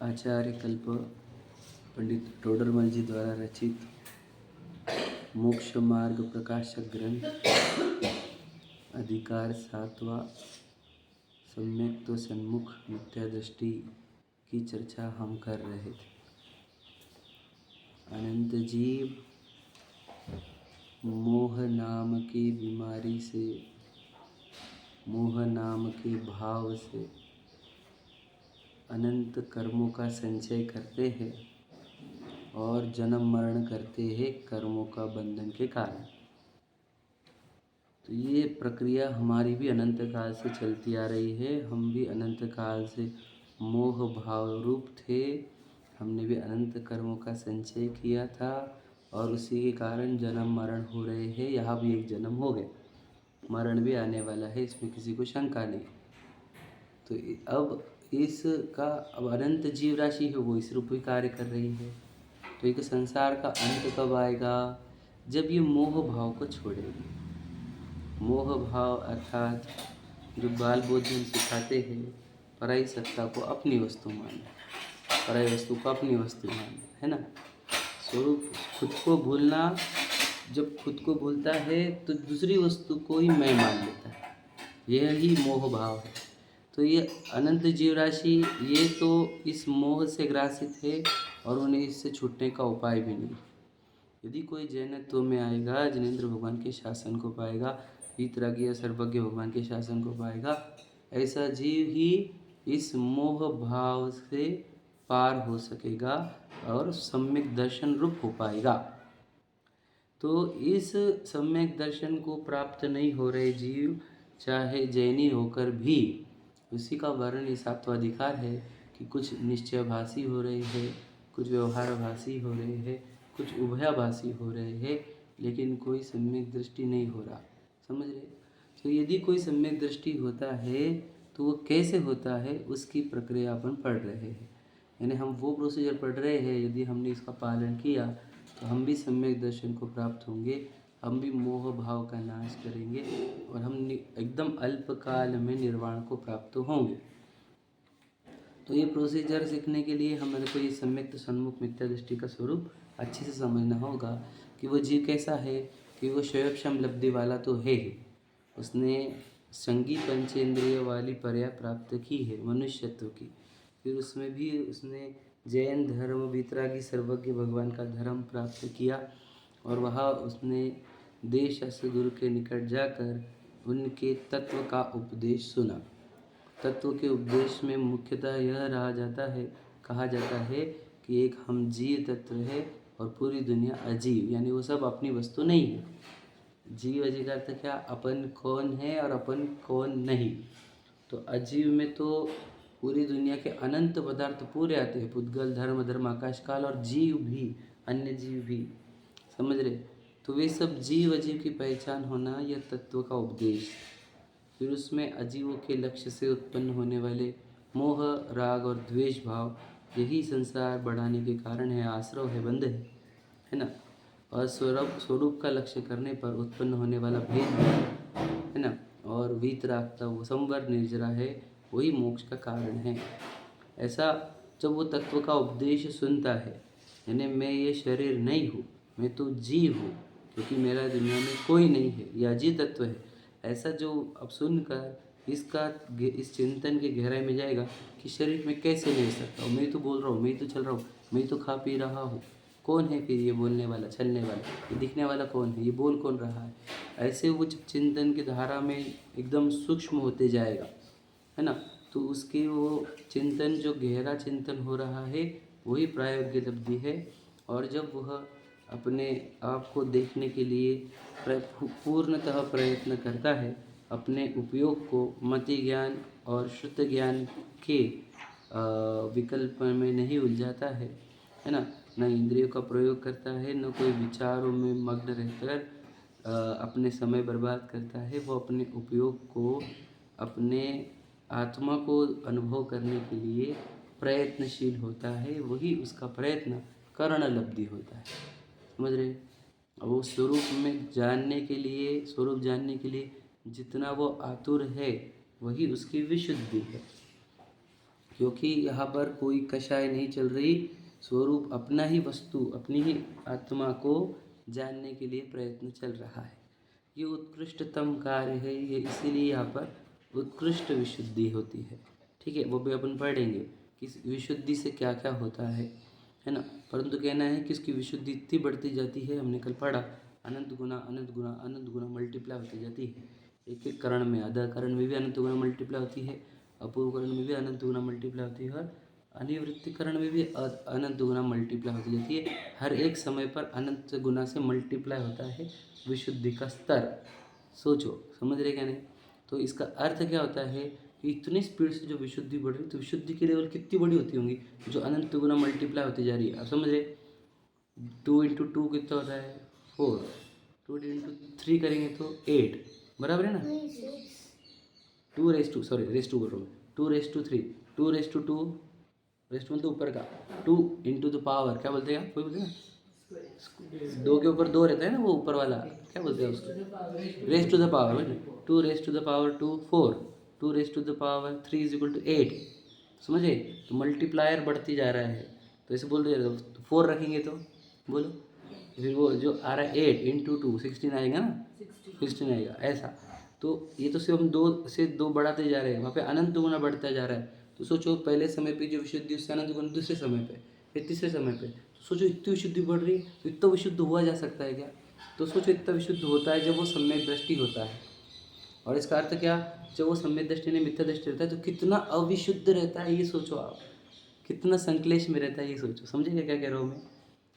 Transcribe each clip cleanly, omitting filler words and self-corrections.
आचार्य कल्प पंडित टोडरमल जी द्वारा रचित मोक्ष मार्ग प्रकाशक ग्रंथ अधिकार 7वां सम्यक तो सन्मुख मिथ्या दृष्टि की चर्चा हम कर रहे थे। अनंत जीव मोह नाम की बीमारी से, मोह नाम के भाव से अनंत कर्मों का संचय करते हैं और जन्म मरण करते हैं कर्मों का बंधन के कारण। तो ये प्रक्रिया हमारी भी अनंत काल से चलती आ रही है। हम भी अनंत काल से मोह भाव रूप थे। हमने भी अनंत कर्मों का संचय किया था और उसी के कारण जन्म मरण हो रहे हैं। यहाँ भी एक जन्म हो गया, मरण भी आने वाला है, इसमें किसी को शंका नहीं। तो अब इसका अब अनंत जीव राशि है वो इस रूप में कार्य कर रही है। तो एक संसार का अंत कब आएगा? जब ये मोह भाव को छोड़ेगी। मोह भाव अर्थात जो बाल बोधन सिखाते हैं, पराई सत्ता को अपनी वस्तु मानना, पराई वस्तु को अपनी वस्तु मानना, है ना। स्वरूप खुद को भूलना। जब खुद को भूलता है तो दूसरी वस्तु को ही मैं मान लेता है, यह ही मोह भाव है। तो ये अनंत जीव राशि ये तो इस मोह से ग्रासित है और उन्हें इससे छूटने का उपाय भी नहीं। यदि कोई जैनत्व में आएगा, जिनेंद्र भगवान के शासन को पाएगा, वीतरागी या सर्वज्ञ भगवान के शासन को पाएगा, ऐसा जीव ही इस मोह भाव से पार हो सकेगा और सम्यक दर्शन रूप हो पाएगा। तो इस सम्यक दर्शन को प्राप्त नहीं हो रहे जीव, चाहे जैनी होकर भी, उसी का वर्णन इस 7वां अधिकार है कि कुछ निश्चयभासी हो रहे हैं, कुछ व्यवहारभासी हो रहे हैं, कुछ उभयाभासी हो रहे हैं, लेकिन कोई सम्यक दृष्टि नहीं हो रहा। समझ रहे? तो यदि कोई सम्यक दृष्टि होता है तो वो कैसे होता है, उसकी प्रक्रिया अपन पढ़ रहे हैं। यानी हम वो प्रोसीजर पढ़ रहे हैं, यदि हमने इसका पालन किया तो हम भी सम्यक दर्शन को प्राप्त होंगे, हम भी मोह भाव का नाश करेंगे और हम एकदम अल्पकाल में निर्वाण को प्राप्त होंगे। तो ये प्रोसीजर सीखने के लिए हमारे को ये सम्यक तो सन्मुख मिथ्या दृष्टि का स्वरूप अच्छे से समझना होगा कि वो जीव कैसा है, कि वो स्वयं लब्धि वाला तो है ही, उसने संगी पंचेंद्रिय वाली पर्याय प्राप्त की है मनुष्यत्व की। फिर उसमें भी उसने जैन धर्म, वीतरागी सर्वज्ञ भगवान का धर्म प्राप्त किया और वहाँ उसने देश गुरु के निकट जाकर उनके तत्व का उपदेश सुना। तत्व के उपदेश में मुख्यतः यह कहा जाता है कि एक हम जीव तत्व है और पूरी दुनिया अजीव, यानी वो सब अपनी वस्तु नहीं है। जीव अजीव का अर्थ क्या? अपन कौन है और अपन कौन नहीं। तो अजीव में तो पूरी दुनिया के अनंत पदार्थ पूरे आते हैं, पुद्गल, धर्म, आकाश काल, और जीव भी, अन्य जीव भी। समझ रहे? तो वे सब जीव अजीव की पहचान होना, यह तत्व का उपदेश। फिर उसमें अजीवों के लक्ष्य से उत्पन्न होने वाले मोह, राग और द्वेष भाव, यही संसार बढ़ाने के कारण है, आश्रव है, बंध है ना। और स्वरूप का लक्ष्य करने पर उत्पन्न होने वाला भेद है ना, और वीतरागता, वो संवर निर्जरा है, वही मोक्ष का कारण है। ऐसा जब वो तत्व का उपदेश सुनता है, यानी मैं ये शरीर नहीं हूँ, मैं तो जीव हूँ, क्योंकि मेरा दुनिया में कोई नहीं है, यह अजीव तत्व है, ऐसा जो अब सुनकर इस चिंतन के गहराई में जाएगा कि शरीर में कैसे नहीं सकता हूँ, मैं तो बोल रहा हूँ, मैं तो चल रहा हूँ, मैं तो खा पी रहा हूँ, कौन है फिर ये बोलने वाला, चलने वाला, ये दिखने वाला कौन है, ये बोल कौन रहा है। ऐसे वो जब चिंतन की धारा में एकदम सूक्ष्म होते जाएगा, है ना, तो उसके वो चिंतन, जो गहरा चिंतन हो रहा है, वही प्रायोग्य लब्धि है। और जब वह अपने आप को देखने के लिए पूर्णतः प्रयत्न करता है, अपने उपयोग को मति ज्ञान और शुद्ध ज्ञान के विकल्प में नहीं उलझाता है ना, न इंद्रियों का प्रयोग करता है, न कोई विचारों में मग्न रहकर अपने समय बर्बाद करता है, वो अपने उपयोग को अपने आत्मा को अनुभव करने के लिए प्रयत्नशील होता है, वही उसका प्रयत्न कर्ण लब्धि होता है। समझ रहे? वो स्वरूप जानने के लिए जितना वो आतुर है, वही उसकी विशुद्धि है। क्योंकि यहाँ पर कोई कषाय नहीं चल रही, स्वरूप अपना ही वस्तु, अपनी ही आत्मा को जानने के लिए प्रयत्न चल रहा है। ये उत्कृष्टतम कार्य है, ये इसीलिए यहाँ पर उत्कृष्ट विशुद्धि होती है। ठीक है, वो भी अपन पढ़ेंगे कि विशुद्धि से क्या क्या होता है ना। परंतु कहना है कि इसकी विशुद्धि इतनी बढ़ती जाती है, हमने कल पढ़ा, अनंत गुना अनंत गुना अनंत गुना मल्टीप्लाई होती जाती है। एक एक करण में, आधा करण में भी अनंत गुना मल्टीप्लाई होती है, अपूर्व करण में भी अनंत गुना मल्टीप्लाई होती है, और अनिवृत्ति करण में भी अनंत गुना मल्टीप्लाई होती जाती है। हर एक समय पर अनंत गुना से मल्टीप्लाई होता है विशुद्धि का स्तर। सोचो, समझ रहे क्या नहीं? तो इसका अर्थ क्या होता है कि इतनी स्पीड से जो विशुद्धि बढ़ रही, तो विशुद्धि की लेवल कितनी बड़ी होती होंगी, जो अनंत गुना मल्टीप्लाई होती जा रही है। आप समझ रहे? 2 × 2 कितना होता है? 4। 2 × 3 करेंगे तो 8, बराबर है ना? 2 रेस टू बोल रहा हूँ, 2 raise to 3, 2 raise to 2, raised मतलब ऊपर का, 2 × द पावर, क्या बोलते हैं आप? कोई बोलते हैं ना, 2 के ऊपर 2 रहता है ना, वो ऊपर वाला क्या बोलते हैं उसको? Raise to the power, 2 raise to the power 2 4, 2 raise to the power 3 = 8। समझे? तो मल्टीप्लायर बढ़ती जा रहा है, तो ऐसे बोल दिया। तो 4 रखेंगे तो बोलो, फिर वो जो आ रहा है 8 × 2 16 आएगा ना, 16 आएगा ऐसा। तो ये तो सिर्फ हम 2 से 2 बढ़ाते जा रहे हैं, वहाँ पे अनंत गुना बढ़ता जा रहा है। तो सोचो, पहले समय पे जो विशुद्धि, उससे अनंत गुना दूसरे समय पे, फिर तीसरे समय पे। तो सोचो, इतनी विशुद्धि बढ़ रही है, तो इतना विशुद्ध हुआ जा सकता है क्या? तो सोचो, इतना विशुद्ध होता है जब वो सम्यक दृष्टि होता है। और इसका अर्थ क्या? जब वो सम्यक दृष्टि नहीं मिथ्या दृष्टि रहता है, तो कितना अविशुद्ध रहता है, ये सोचो आप। कितना संक्लेश में रहता है, ये सोचो। समझेगा क्या कह रहा हूँ मैं?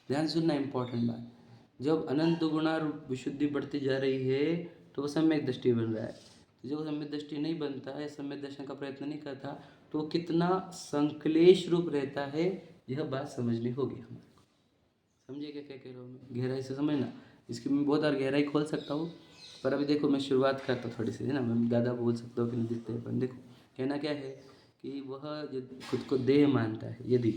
ध्यान सुनना, इंपॉर्टेंट बात। जब अनंत गुणा विशुद्धि बढ़ती जा रही है, तो वो सम्यक दृष्टि बन रहा है। तो जब सम्यक दृष्टि नहीं बनता है, सम्यक दर्शन का प्रयत्न नहीं करता, तो कितना संक्लेश रूप रहता है, यह बात समझनी होगी हमारे को। समझिए क्या कह रहा हूँ मैं? गहराई से समझना। इसकी मैं बहुत और गहराई खोल सकता हूँ, पर अभी देखो मैं शुरुआत करता हूँ थोड़ी सी, है ना। मैं ज़्यादा बोल सकता हूँ कि नहीं दिखते, पर देखो कहना क्या है कि वह खुद को देह मानता है यदि,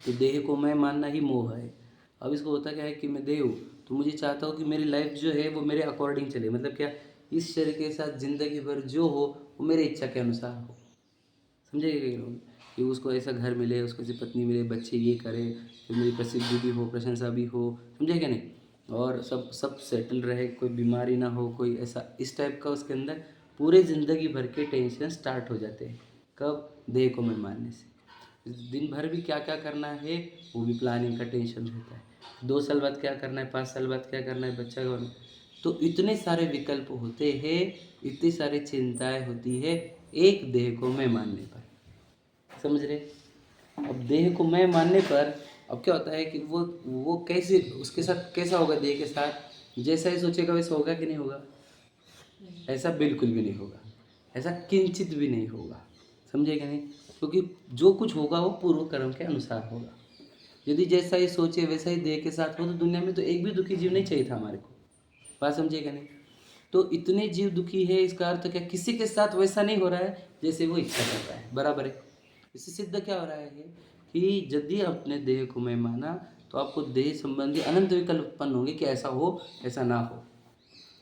तो देह को मैं मानना ही मोह है। अब इसको होता क्या है कि मैं देह हूँ, तो मुझे चाहता हूँ कि मेरी लाइफ जो है वो मेरे अकॉर्डिंग चले। मतलब क्या? इस शरीर के साथ ज़िंदगी भर जो हो वो मेरी इच्छा के अनुसार हो। समझेगा क्या लोग? कि उसको ऐसा घर मिले, उसको ऐसी पत्नी मिले, बच्चे ये करे, फिर मेरी प्रसिद्धि भी हो, प्रशंसा भी हो। समझे क्या नहीं? और सब सब सेटल रहे, कोई बीमारी ना हो, कोई ऐसा इस टाइप का उसके अंदर पूरे ज़िंदगी भर के टेंशन स्टार्ट हो जाते हैं। कब? देह को मैं मानने से। दिन भर भी क्या क्या करना है, वो भी प्लानिंग का टेंशन रहता है। 2 साल बाद क्या करना है, 5 साल बाद क्या करना है, बच्चा का। तो इतने सारे विकल्प होते हैं, इतनी सारी चिंताएं होती है एक देह को मैं मानने पर। समझ रहे? अब देह को मैं मानने पर अब क्या होता है कि वो कैसे, उसके साथ कैसा होगा? देह के साथ जैसा ही सोचेगा वैसा होगा कि नहीं होगा? ऐसा बिल्कुल भी नहीं होगा, ऐसा किंचित भी नहीं होगा। समझे क्या नहीं? क्योंकि जो कुछ होगा वो पूर्व कर्म के अनुसार होगा। यदि जैसा ही सोचे वैसा ही देह के साथ हो, तो दुनिया में तो एक भी दुखी जीव नहीं चाहिए था हमारे को। बात समझे क्या नहीं? तो इतने जीव दुखी है, इसका अर्थ क्या? किसी के साथ वैसा नहीं हो रहा है जैसे वो इच्छा कर रहा है, बराबर है। इससे सिद्ध क्या हो रहा है कि यदि अपने देह को मैं माना, तो आपको देह संबंधी अनंत विकल्प उत्पन्न होंगे कि ऐसा हो, ऐसा ना हो,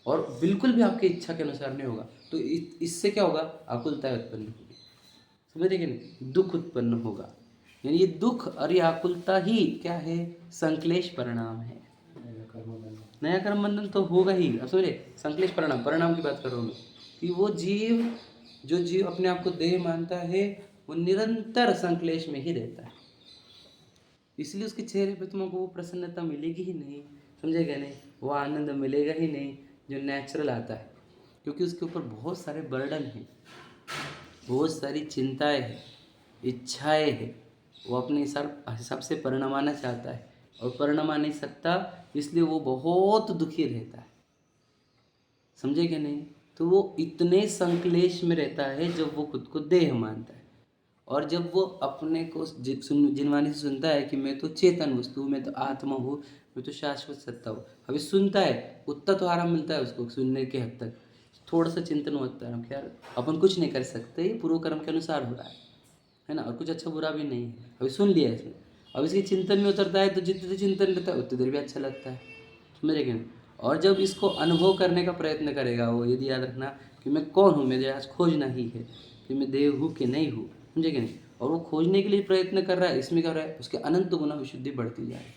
और बिल्कुल भी आपकी इच्छा के अनुसार नहीं होगा। तो इससे क्या होगा? आकुलता उत्पन्न होगी। समझ रहे कि नहीं? दुख उत्पन्न होगा। यानी ये दुख और ये आकुलता ही क्या है? संक्लेश परिणाम है। नया कर्म बंधन तो होगा ही। अब समझे? संक्लेश परिणाम, परिणाम की बात कर रहा हूँ मैं, कि वो जीव, जो जीव अपने आप को देह मानता है, वो निरंतर संक्लेश में ही रहता है। इसलिए उसके चेहरे पे तुमको वो प्रसन्नता मिलेगी ही नहीं। समझेगा नहीं? वो आनंद मिलेगा ही नहीं जो नेचुरल आता है, क्योंकि उसके ऊपर बहुत सारे बर्डन हैं, बहुत सारी चिंताएं हैं, इच्छाएं हैं। वो अपने हिसाब से परिणमाना चाहता है और परिणमा नहीं सकता, इसलिए वो बहुत दुखी रहता है। समझे क्या नहीं? तो वो इतने संक्लेश में रहता है जब वो खुद को देह मानता है। और जब वो अपने को जिनवानी से सुनता है कि मैं तो चेतन वस्तु हूँ, मैं तो आत्मा हूँ, मैं तो शाश्वत सत्ता हूँ, अभी सुनता है, उतना तो आराम मिलता है उसको सुनने के हद तक। थोड़ा सा चिंतन होता है कि यार अपन कुछ नहीं कर सकते, ये पूर्व कर्म के अनुसार हो रहा है ना, और कुछ अच्छा बुरा भी नहीं है, अभी सुन लिया इसने। अब इसके चिंतन में उतरता है, तो जितने चिंतन रहता है उतनी देर भी अच्छा लगता है। समझ रहे? और जब इसको अनुभव करने का प्रयत्न करेगा वो, यदि याद रखना कि मैं कौन हूँ, मुझे आज खोजना ही है कि मैं देव हूँ कि नहीं हूँ, समझे कि नहीं। और वो खोजने के लिए प्रयत्न कर रहा है, इसमें क्या हो रहा है, उसके अनंत गुना विशुद्धि बढ़ती जा रही है।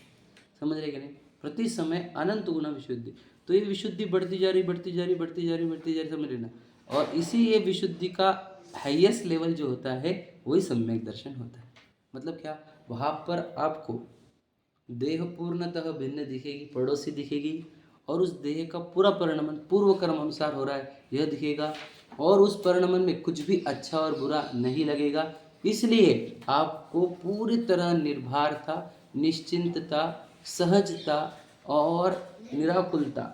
समझ रहे कि नहीं, प्रति समय अनंत गुना विशुद्धि। तो ये विशुद्धि बढ़ती जा रही, बढ़ती जा रही, बढ़ती जा रही, बढ़ती जा रही, समझ लेना। और इसी ये विशुद्धि का हाईएस्ट लेवल जो होता है वही सम्यक दर्शन होता है। मतलब क्या, वहाँ पर आपको देह पूर्णतः भिन्न दिखेगी, पड़ोसी दिखेगी, और उस देह का पूरा परिणमन पूर्व कर्म अनुसार हो रहा है यह दिखेगा, और उस परिणमन में कुछ भी अच्छा और बुरा नहीं लगेगा। इसलिए आपको पूरी तरह निर्भरता, निश्चिंतता, सहजता और निराकुलता,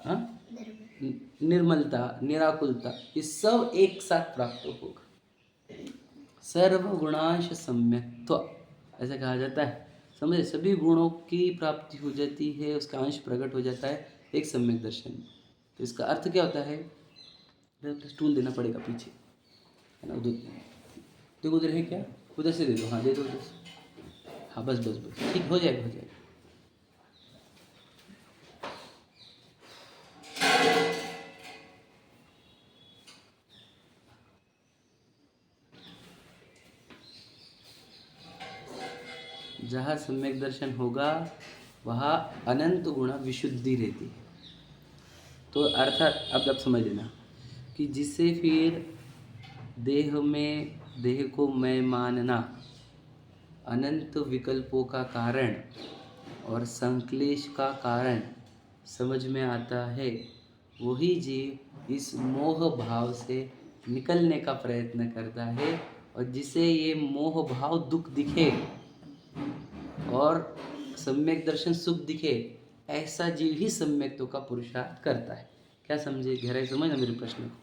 निर्मलता, निराकुलता, ये सब एक साथ प्राप्त होगा। सर्वगुणांश सम्यक्त्व ऐसा कहा जाता है। समझे, सभी गुणों की प्राप्ति हो जाती है, उसका अंश प्रकट हो जाता है एक सम्यक दर्शन में। तो इसका अर्थ क्या होता है, स्टूल देना पड़ेगा पीछे, है ना, उधर देखो, उधर है क्या, उधर से दे दो, हाँ दे दो उधर से, हाँ बस बस बस, ठीक हो जाएगा, हो जाएगा। जहाँ सम्यक दर्शन होगा वहाँ अनंत गुणा विशुद्धि रहती है। तो अर्थात अब आप समझ लेना कि जिससे फिर देह को मैं मानना, अनंत विकल्पों का कारण और संक्लेश का कारण समझ में आता है, वही जीव इस मोह भाव से निकलने का प्रयत्न करता है। और जिसे ये मोह भाव दुख दिखे और सम्यक दर्शन सुख दिखे, ऐसा जीव ही सम्यक्तों का पुरुषार्थ करता है। क्या समझे, गहराई समझना मेरे प्रश्न को,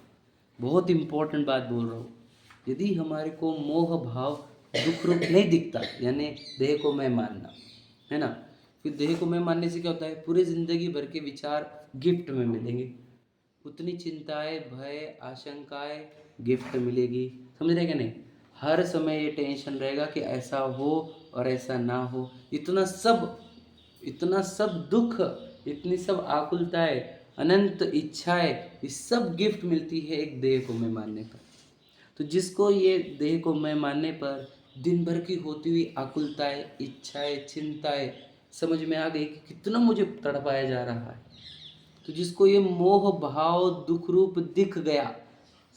बहुत इंपॉर्टेंट बात बोल रहा हूँ। यदि हमारे को मोह भाव दुख रूप नहीं दिखता, यानी देह को मैं मानना, है ना, फिर देह को मैं मानने से क्या होता है, पूरी जिंदगी भर के विचार गिफ्ट में मिलेंगे, उतनी चिंताएं, भय, आशंकाएं गिफ्ट मिलेगी। समझ रहे क्या नहीं, हर समय ये टेंशन रहेगा कि ऐसा हो और ऐसा ना हो, इतना सब दुख, इतनी सब आकुलताएं, अनंत इच्छाएं, ये सब गिफ्ट मिलती है एक देह को मैं मानने पर। तो जिसको ये देह को मैं मानने पर दिन भर की होती हुई आकुलताएं, इच्छाएं, चिंताएं समझ में आ गई कि कितना मुझे तड़पाया जा रहा है, तो जिसको ये मोह भाव दुख रूप दिख गया,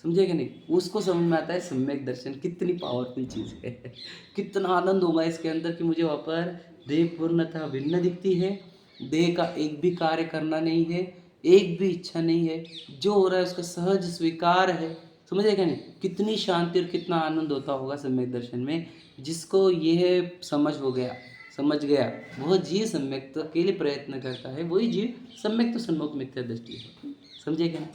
समझे कि नहीं, उसको समझ में आता है सम्यक दर्शन कितनी पावरफुल चीज़ है। कितना आनंद होगा इसके अंदर कि मुझे वहाँ पर देह पूर्णतः भिन्न दिखती है, देह का एक भी कार्य करना नहीं है, एक भी इच्छा नहीं है, जो हो रहा है उसका सहज स्वीकार है। समझे क्या नहीं, कितनी शांति और कितना आनंद होता होगा सम्यक दर्शन में। जिसको यह समझ गया वह जीव सम्यक्त के लिए प्रयत्न करता है, वही जीव सम्यक्त सन्मुख मिथ्या दृष्टि है। समझे क्या,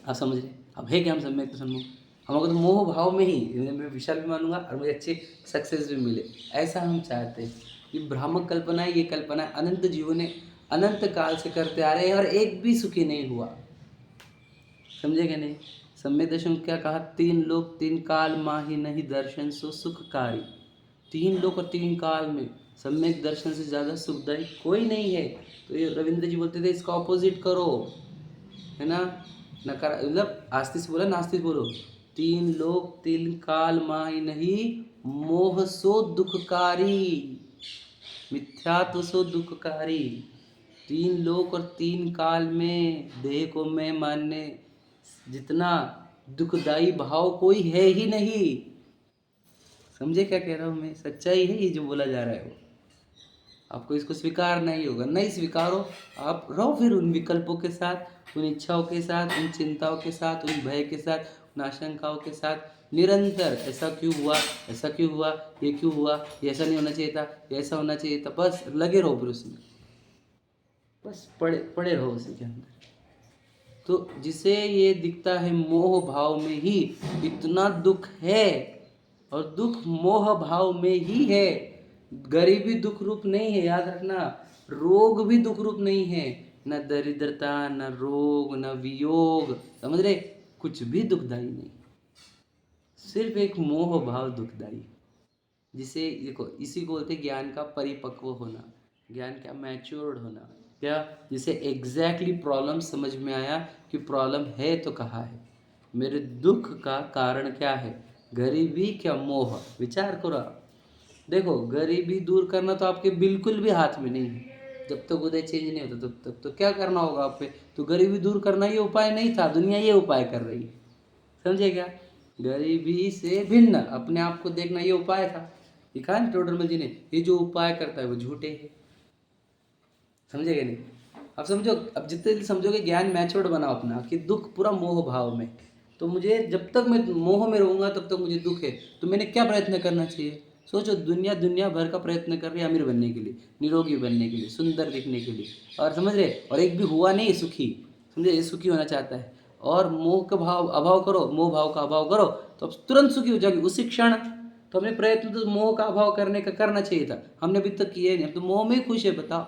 आप समझ रहे, अब है क्या हम सम्यक्त सन्मुख, हमको तो मोह भाव में ही मैं विशाल भी मानूंगा और मुझे अच्छे सक्सेस भी मिले, ऐसा हम चाहते हैं। ये भ्रामक कल्पना है, ये कल्पना है अनंत जीवों ने अनंत काल से करते आ रहे हैं और एक भी सुखी नहीं हुआ। समझे क्या नहीं, सम्यक दर्शन क्या कहा, 3 लोक 3 काल माही नहीं दर्शन सो सुखकारी। 3 लोक और 3 काल में सम्यक दर्शन से ज़्यादा सुखदायी कोई नहीं है। तो ये रविंद्र जी बोलते थे इसका ऑपोजिट करो, है ना, नकार मतलब आस्तिक से बोला, नास्तिक बोलो। 3 लोक 3 काल माही नहीं मोह सो दुखकारी, मिथ्यात्व सो दुखकारी। 3 लोक और 3 काल में देह को मैं मानने जितना दुखदाई भाव कोई है ही नहीं। समझे क्या कह रहा हूँ मैं, सच्चाई है ये जो बोला जा रहा है वो। आपको इसको स्वीकार नहीं होगा, नहीं स्वीकारो, आप रहो फिर उन विकल्पों के साथ, उन इच्छाओं के साथ, उन चिंताओं के साथ, उन भय के साथ, उन आशंकाओं के साथ निरंतर, ऐसा क्यों हुआ, ऐसा क्यों हुआ, ये क्यों हुआ, ये ऐसा नहीं होना चाहिए था, ये ऐसा होना चाहिए था, बस लगे रहो फिर उसमें, बस पड़े रहो उसी के अंदर। तो जिसे ये दिखता है मोह भाव में ही इतना दुख है, और दुख मोह भाव में ही है। गरीबी दुख रूप नहीं है, याद रखना, रोग भी दुख रूप नहीं है, न दरिद्रता, न रोग, न वियोग, समझ रहे, कुछ भी दुखदाई नहीं, सिर्फ एक मोह भाव दुखदाई। जिसे देखो, इसी को बोलते ज्ञान का परिपक्व होना, ज्ञान का मैच्योर्ड होना। क्या, जिसे एग्जैक्टली प्रॉब्लम समझ में आया कि प्रॉब्लम है तो कहाँ है, मेरे दुख का कारण क्या है, गरीबी क्या मोह, विचार करो आप। देखो गरीबी दूर करना तो आपके बिल्कुल भी हाथ में नहीं है। जब तक उदय चेंज नहीं होता तब तक तो क्या करना होगा आप पे, तो गरीबी दूर करना ये उपाय नहीं था, दुनिया ये उपाय कर रही है। समझे क्या? गरीबी से भिन्न अपने आप को देखना ये उपाय था। ये कहा ना टोडरमल जी ने, ये जो उपाय करता है वो झूठे है। समझेगा नहीं? अब समझो, अब जितने जल्दी समझोगे ज्ञान मैच्योर्ड बनाओ अपना कि दुख पूरा मोह भाव में, तो मुझे जब तक मैं मोह में रहूँगा तब तक मुझे दुख है। तो मैंने क्या प्रयत्न करना चाहिए? सोचो, दुनिया दुनिया भर का प्रयत्न कर रही है अमीर बनने के लिए, निरोगी बनने के लिए, सुंदर दिखने के लिए, और समझ रहे, और एक भी हुआ नहीं सुखी। समझे, ये सुखी होना चाहता है, और मोह का भाव अभाव करो, मोह भाव का अभाव करो तो अब तुरंत सुखी हो जाओगे उसी क्षण। तो हमें प्रयत्न तो मोह का अभाव करने का करना चाहिए था, हमने अभी तक किए नहीं, हम तो मोह में ही खुश है। बताओ,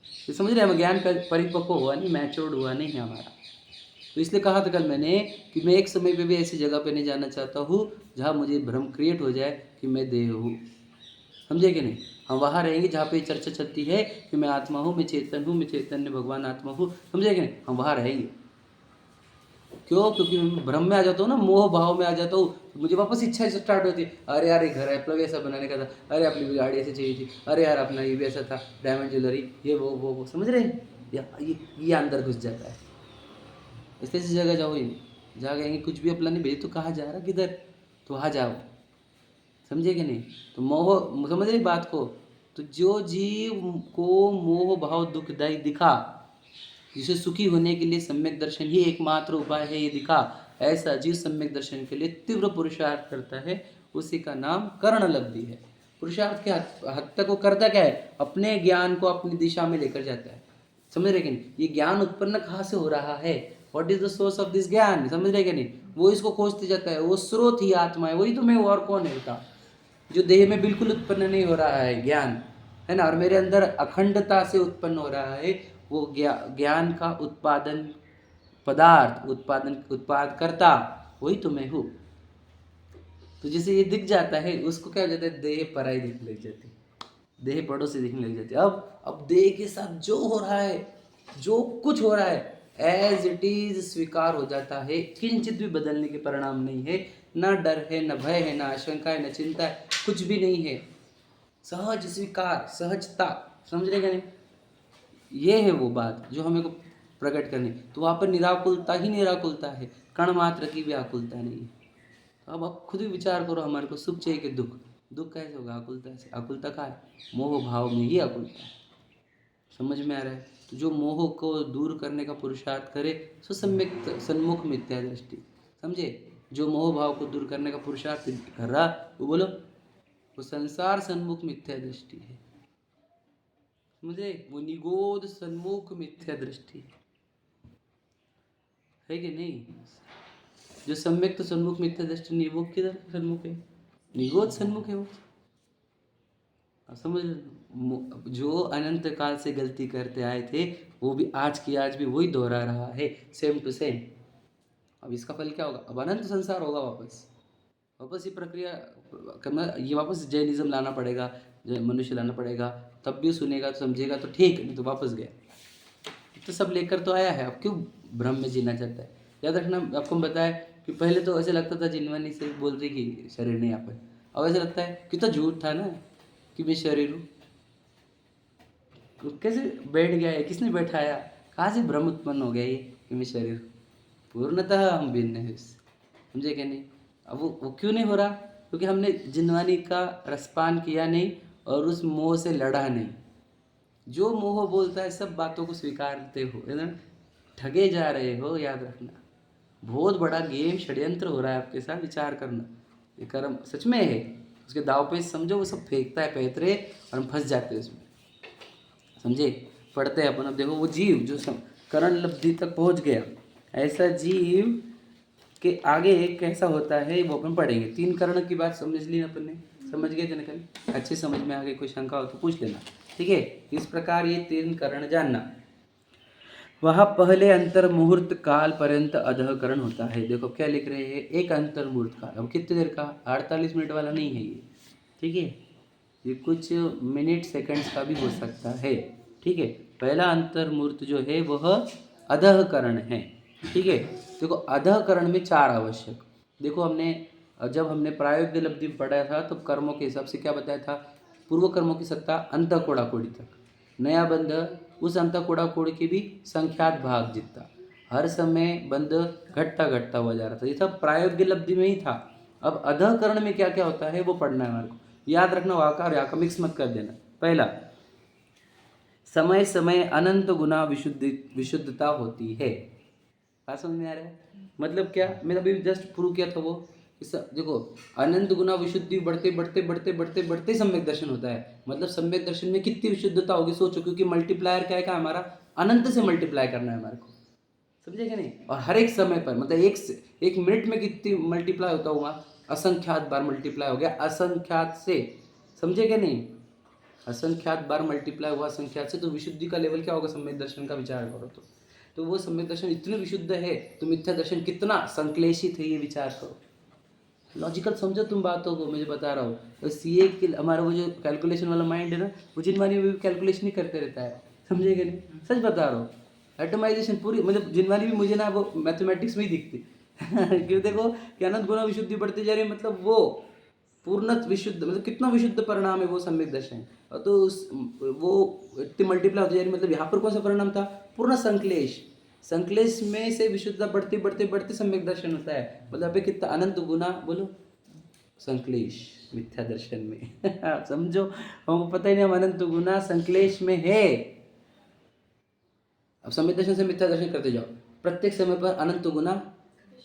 ये समझ रहे हैं? हम ज्ञान परिपक्व हुआ नहीं, मैच्योर्ड हुआ नहीं है हमारा। तो इसलिए कहा था कल मैंने कि मैं एक समय पे भी ऐसी जगह पे नहीं जाना चाहता हूँ जहाँ मुझे भ्रम क्रिएट हो जाए कि मैं देह हूँ। समझे कि नहीं? हम वहाँ रहेंगे जहाँ पे चर्चा चलती है कि मैं आत्मा हूँ, मैं चैतन्य भगवान आत्मा हूँ। समझे कि नहीं? हम वहाँ रहेंगे। क्यों? क्योंकि मैं भ्रम में आ जाता हूँ ना, मोह भाव में आ जाता हूँ, तो मुझे वापस इच्छा स्टार्ट होती है। अरे यार ये घर एप्पल ऐसा बनाने का था, अरे अपनी भी गाड़ी ऐसी चाहिए थी, अरे यार अपना ये भी ऐसा था, डायमंड ज्वेलरी, ये वो समझ रहे हैं? ये अंदर घुस जाता है। इसलिए ऐसी जगह जाओ ही नहीं, जहाँ कहेंगे कुछ भी अपना नहीं भेजे, तो कहाँ जा रहा, किधर, तो वहाँ जाओ। समझे कि नहीं? तो मोह, समझ रही बात को? तो जो जीव को मोह भाव दुखदायी दिखा, जिसे सुखी होने के लिए सम्यक दर्शन ही एकमात्र उपाय है ये दिखा, ऐसा जीव सम्यक दर्शन के लिए तीव्र पुरुषार्थ करता है, उसी का नाम कर्ण लब्धि है। पुरुषार्थ के हद तक वो करता क्या है? अपने ज्ञान को अपनी दिशा में लेकर जाता है। समझ रहे कि नहीं? ये ज्ञान उत्पन्न कहाँ से हो रहा है? What is the source of this ज्ञान? समझ रहे कि नहीं? वो इसको खोजते जाता है, वो स्रोत ही आत्मा है, वही तो मैं हूँ, और कौन है बता? जो देह में बिल्कुल उत्पन्न नहीं हो रहा है ज्ञान, है ना, और मेरे अंदर अखंडता से उत्पन्न हो रहा है, वो ज्ञान का उत्पादन पदार्थ, उत्पाद करता, वही तो मैं हूँ। तो जैसे ये दिख जाता है, उसको क्या हो जाता है? देह पराई दिखने लग जाती है, देह पड़ोसी दिखने लग जाती है। अब देह के साथ जो हो रहा है, जो कुछ हो रहा है, एज इट इज स्वीकार हो जाता है, किंचित भी बदलने के परिणाम नहीं है। न डर है, न भय है, न आशंका है, न चिंता है, कुछ भी नहीं है। सहज स्वीकार, सहजता। समझ रहे क्या नहीं? ये है वो बात जो हमें को प्रकट करनी। तो वहाँ पर निराकुलता ही निराकुलता है, कण मात्र की भी आकुलता नहीं है। अब आप खुद ही विचार करो, हमारे को सुख चाहिए कि दुख? दुख कैसे होगा? आकुलता से। आकुलता का है, मोह भाव में ही आकुलता है। समझ में आ रहा है? तो जो मोह को दूर करने का पुरुषार्थ करे, सो सम्यक सन्मुख मिथ्या दृष्टि। समझे? जो मोह भाव को दूर करने का पुरुषार्थ कर रहा, वो बोलो, वो संसार सन्मुख मिथ्या दृष्टि है। समझे? वो निगोद सन्मुख मिथ्या दृष्टि है कि नहीं? जो सम्यक तो सन्मुख मिथ्या दृष्टि नहीं, वो किधर सन्मुख है? निगोद सन्मुख है वो। अब समझ, जो अनंत काल से गलती करते आए थे, वो भी आज की आज भी वही दोहरा रहा है, सेम टू सेम। अब इसका फल क्या होगा? अब अनंत संसार होगा, वापस ये प्रक्रिया करना, ये वापस जैनिज्म लाना पड़ेगा, मनुष्य लाना पड़ेगा, तब भी सुनेगा तो समझेगा तो ठीक, नहीं तो वापस गया। तो सब लेकर तो आया है, अब क्यों भ्रम में जीना चाहता है? याद रखना, आपको बताया कि पहले तो ऐसे लगता था जिनवानी से बोल रही कि शरीर नहीं यहाँ पर, अब ऐसा लगता है कि तो झूठ था ना कि मैं शरीर हूँ। तो कैसे बैठ गया है? किसने बैठाया? कहाँ से भ्रम उत्पन्न हो गया ये कि मैं शरीर हूँ? पूर्णतः हम भिन्न है उससे। समझे क्या नहीं? अब वो क्यों नहीं हो रहा? क्योंकि हमने जिनवानी का रसपान किया नहीं और उस मोह से लड़ा नहीं। जो मोह बोलता है सब बातों को स्वीकारते हो, है ना? ठगे जा रहे हो, याद रखना। बहुत बड़ा गेम, षड्यंत्र हो रहा है आपके साथ, विचार करना। ये कर्म सच में है, उसके दाव पे समझो, वो सब फेंकता है पैतरे और हम फंस जाते हैं उसमें। समझे? पढ़ते हैं अपन। अब देखो, वो जीव जो करण लब्धि तक पहुंच गया, ऐसा जीव के आगे कैसा होता है वो अपन पढ़ेंगे। 3 करण की बात समझ ली अपन ने, समझ गए थे ना? कल अच्छे समझ में आ गई, कोई शंका हो तो पूछ लेना, ठीक है? इस प्रकार ये 3 करण जानना। वह पहले अंतर मुहूर्त काल पर्यंत अधःकरण होता है। देखो क्या लिख रहे हैं, एक अंतर मुहूर्त काल। अब कितनी देर का? 48 मिनट वाला नहीं है ये, ठीक है? ये कुछ मिनट सेकंड्स का भी हो सकता है, ठीक है? पहला अंतर मुहूर्त जो है वह अधःकरण है, ठीक है? देखो, अधःकरण में 4 आवश्यक। देखो जब हमने प्रायोगिक लब्धि में पढ़ा था तो कर्मों के हिसाब से क्या बताया था, पूर्व कर्मों की सत्ता अंत कोड़ाकोड़ी तक, नया बंध उस अंत कोड़ाकोड़ी की भी संख्यात भाग जितना, हर समय बंध घटता घटता हुआ जा रहा था। ये सब प्रायोगिक लब्धि में ही था। अब अधःकरण में क्या क्या होता है वो पढ़ना है हमारे को, याद रखना, वाका व्याका मिक्स मत कर देना। पहला, समय समय अनंत गुना विशुद्धता होती है। बात समझ में आ रहा है? मतलब क्या, मैंने अभी जस्ट प्रूव किया था वो, देखो अनंत गुना विशुद्धि बढ़ते बढ़ते बढ़ते बढ़ते बढ़ते सम्यक दर्शन होता है। मतलब सम्यक दर्शन में कितनी विशुद्धता होगी सोचो, क्योंकि मल्टीप्लायर क्या है का हमारा, अनंत से मल्टीप्लाई करना है हमारे को, समझे क्या नहीं? और हर एक समय पर मतलब एक मिनट में कितनी मल्टीप्लाई होता होगा, असंख्यात बार मल्टीप्लाई हो गया असंख्यात से, समझे क्या नहीं? असंख्यात बार मल्टीप्लाई हुआ असंख्यात से, तो विशुद्धि का लेवल क्या होगा सम्यक दर्शन का, विचार करो तो वो सम्यक दर्शन इतने विशुद्ध है तो मिथ्या दर्शन कितना संश्लेषित है, ये विचार करो। लॉजिकल समझो तुम बातों को, मुझे बता रहा हूँ। तो सीए के हमारा वो जो कैलकुलेशन वाला माइंड है ना, वो जिनवानी में भी कैलकुलेशन ही करते रहता है, समझेगा नहीं? सच बता रहा हूँ, एटमाइजेशन पूरी, मतलब जिनवानी भी मुझे ना वो मैथमेटिक्स में ही दिखती क्यों, देखो कि अनंत गुना विशुद्धि बढ़ती जा रही है, मतलब वो पूर्ण विशुद्ध, मतलब कितना विशुद्ध परिणाम है वो सम्यक दर्शन। और तो वो इतनी मल्टीप्लाई होती जा रही, मतलब यहाँ पर कौन सा परिणाम था, पूर्ण संश्लेष, संश्लेष में से विशुद्धता बढ़ते बढ़ते बढ़ते सम्यक दर्शन होता है। मतलब पे कितना अनंत गुना, बोलो, संश्लेष मिथ्या दर्शन में समझो, हमको पता ही नहीं हम अनंत गुना संश्लेष में है। अब सम्यक दर्शन से मिथ्या दर्शन करते जाओ, प्रत्येक समय पर अनंत गुना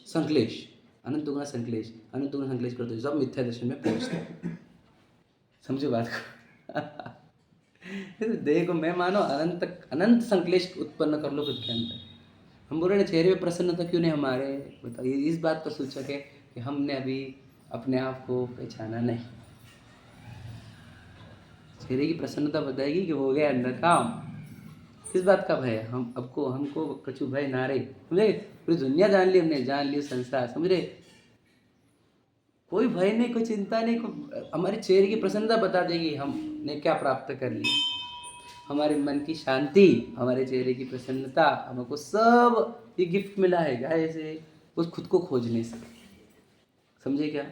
संश्लेष, अनंत गुना संश्लेष, अनंत गुना संश्लेष करते जाओ, मिथ्या दर्शन में पहुंचते। समझो बात को देखो, मैं मानो अनंत संश्लेष उत्पन्न कर लो खुद के अंदर। हम बोल रहे हैं चेहरे पे प्रसन्नता क्यों नहीं हमारे, बताइए। इस बात पर सूचक है कि हमने अभी अपने आप को पहचाना नहीं। चेहरे की प्रसन्नता बताएगी कि हो गया अंदर काम। किस बात का भय है? हमको कछु भय ना रे, समझे? पूरी दुनिया जान ली हमने, जान ली संसार, समझ रहे? कोई भय नहीं, कोई चिंता नहीं, हमारे चेहरे की प्रसन्नता बता देगी हमने क्या प्राप्त कर लिया। हमारे मन की शांति, हमारे चेहरे की प्रसन्नता, हमको सब ये गिफ्ट मिला है गाय से, उस खुद को खोजने से, समझे क्या?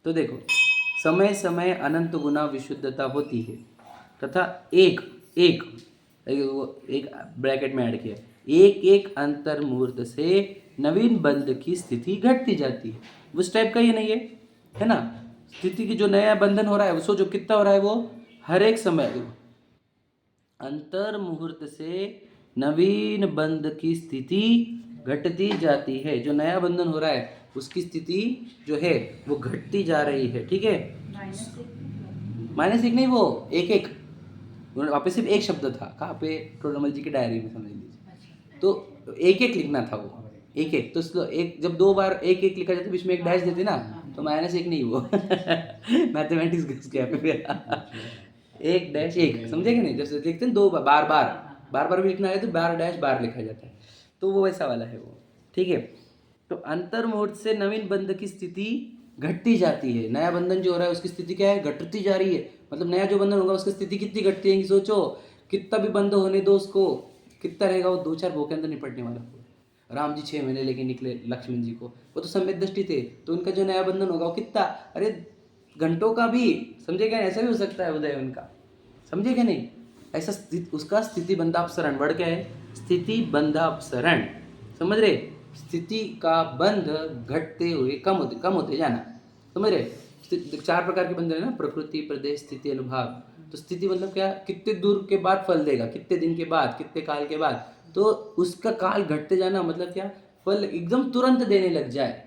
तो देखो, समय समय अनंत गुना विशुद्धता होती है तथा एक एक एक ब्रैकेट में ऐड किया, एक एक अंतर मुहूर्त से नवीन बंध की स्थिति घटती जाती है। उस टाइप का ये नहीं है ना? स्थिति की जो नया बंधन हो रहा है, उसको जो कितना हो रहा है, वो हर एक समय अंतर मुहूर्त से नवीन बंध की स्थिति घटती जाती है। जो नया बंधन हो रहा है उसकी स्थिति जो है वो घटती जा रही है, ठीक है? -1 नहीं, वो एक एक, वहाँ पे सिर्फ एक शब्द था, कहाँ पे, टोलमल जी की डायरी में, समझ लीजिए। तो एक एक लिखना था वो, एक एक, तो एक जब 2 बार एक एक लिखा जाता है, बीच में एक डैश देते ना, तो -1 नहीं वो मैथमेटिक्स घुस गया पे एक डैश एक, समझे कि नहीं? जैसे लिखते हैं 2 बार बार भी लिखना है तो बार डैश बार लिखा जाता है, तो वो वैसा वाला है वो, ठीक है? तो अंतर मुहूर्त से नवीन बंध की स्थिति घटती जाती है। नया बंधन जो हो रहा है उसकी स्थिति क्या है, घटती जा रही है। मतलब नया जो बंधन होगा उसकी स्थिति कितनी घटती है, सोचो, कितना भी बंध होने दो उसको, कितना रहेगा वो, 2-4 भोग के अंदर निपटने वाला। राम जी 6 महीने लेके निकले लक्ष्मण जी को, वो तो सम्यक दृष्टि थे, तो उनका जो नया बंधन होगा वो कितना, अरे घंटों का भी, समझे क्या? ऐसा भी हो सकता है उदय उनका, समझे क्या नहीं? ऐसा उसका स्थिति बंधापसरण वर्ड क्या है, स्थिति बंधापसरण, समझ रहे? स्थिति का बंध घटते हुए कम होते जाना, समझ रहे? 4 प्रकार के बंधन है ना, प्रकृति, प्रदेश, स्थिति, अनुभाग। तो स्थिति मतलब क्या, कितने दूर के बाद फल देगा, कितने दिन के बाद, कितने काल के बाद, तो उसका काल घटते जाना, मतलब क्या, फल एकदम तुरंत देने लग जाए,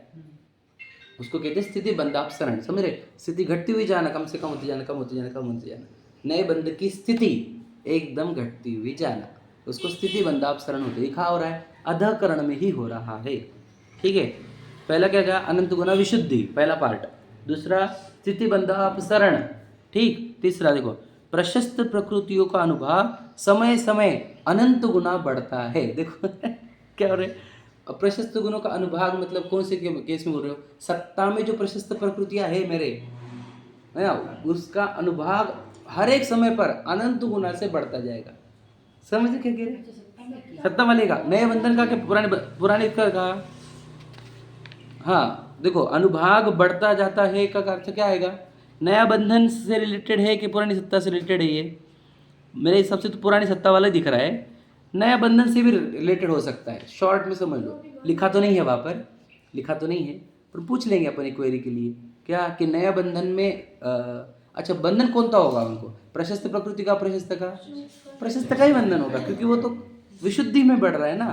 उसको कहते हैं स्थिति बंधापसरण, समझ रहे? स्थिति घटती हुई जाना, कम से कम होती जाना, कम होती जाना, कम होती जाना, नए बंध की स्थिति एकदम घटती हुई जाना, उसको स्थिति बंधापसरण होते। लिखा हो रहा है अधःकरण में ही हो रहा है, ठीक है? पहला क्या कहा, अनंत गुना विशुद्धि, पहला पार्ट। दूसरा स्थिति बंधापसरण, ठीक? तीसरा देखो, प्रशस्त प्रकृतियों का अनुभाग समय समय अनंत गुना बढ़ता है। देखो क्या हो रहा है, प्रशस्त गुणों का अनुभाग, मतलब कौन से केस में बोल रहे हो, सत्ता में जो प्रशस्त प्रकृतियां है मेरे, है ना, उसका अनुभाग हर एक समय पर अनंत गुना से बढ़ता जाएगा। समझ क्या कह रहे? सत्ता वाले का नए बंधन का क्या, पुराने का हाँ देखो, अनुभाग बढ़ता जाता है का अर्थ क्या आएगा? नया बंधन से रिलेटेड है कि पुरानी सत्ता से रिलेटेड है? ये मेरे हिसाब से तो पुरानी सत्ता वाला दिख रहा है। नया बंधन से भी रिलेटेड हो सकता है, शॉर्ट में समझ लो। लिखा तो नहीं है वहाँ पर, लिखा तो नहीं है, पर पूछ लेंगे अपन क्वेरी के लिए क्या कि नया बंधन में अच्छा बंधन कौन सा होगा उनको? प्रशस्त प्रकृति का, प्रशस्त का? प्रशस्त का ही बंधन होगा, क्योंकि वो तो विशुद्धि में बढ़ रहा है ना,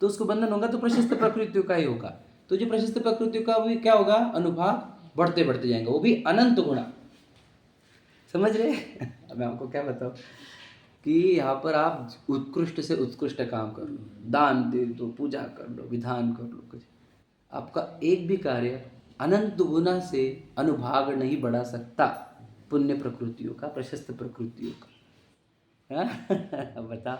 तो उसको बंधन होगा तो प्रशस्त प्रकृति का ही होगा। तो जो प्रशस्त प्रकृति का भी क्या होगा? अनुभाग बढ़ते बढ़ते जाएंगे, वो भी अनंत गुणा। समझ रहे? अब मैं आपको क्या बताऊँ कि यहाँ पर आप उत्कृष्ट से उत्कृष्ट काम कर लो, दान दे दो, पूजा कर लो, विधान कर लो, कुछ आपका एक भी कार्य अनंत गुना से अनुभाग नहीं बढ़ा सकता पुण्य प्रकृतियों का, प्रशस्त प्रकृतियों का। हाँ? बता,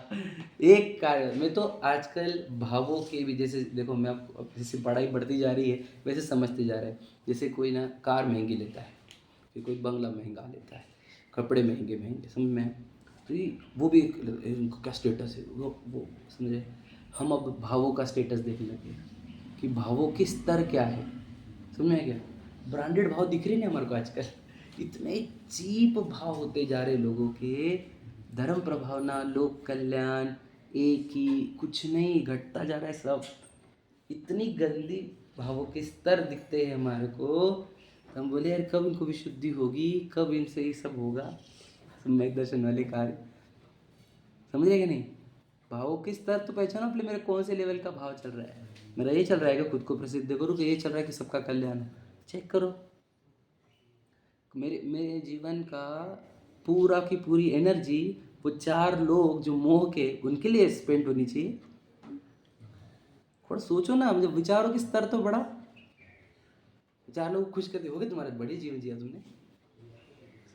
एक कार्य में तो आजकल भावों के भी, जैसे देखो मैं आपको जैसे पढ़ाई बढ़ती जा रही है वैसे समझते जा रहे हैं। जैसे कोई ना कार महंगी लेता है, फिर कोई बंगला महंगा लेता है, कपड़े महंगे महंगे, समझ में आए? तो ये वो भी इनको क्या स्टेटस है, वो समझे? हम अब भावों का स्टेटस देखने लगे कि भावों की स्तर क्या है, समझ में आया क्या? ब्रांडेड भाव दिख रहे नहीं हमारे को आजकल, इतने चीप भाव होते जा रहे लोगों के। धर्म प्रभावना, लोक कल्याण, एक ही, कुछ नहीं, घटता जा रहा है सब। इतनी गंदी भावों के स्तर दिखते हैं हमारे को। हम बोले यार कब इनको विशुद्धि होगी, कब इनसे ये सब होगा? सम्यक दर्शन वाले कार्य, समझ रहे कि नहीं? भावों के स्तर तो पहचानो अपने, मेरे कौन से लेवल का भाव चल रहा है। मेरा ये चल रहा है कि खुद को प्रसिद्ध करूँ, कि ये चल रहा है कि सबका कल्याण हो? चेक करो। मेरे मेरे जीवन का पूरा की पूरी एनर्जी वो 4 लोग जो मोह के, उनके लिए स्पेंड होनी चाहिए। थोड़ा सोचो ना, मुझे विचारों के स्तर तो बढ़ा। 4 लोग खुश करते हो गए, तुम्हारा बढ़िया जीवन जिया तुमने।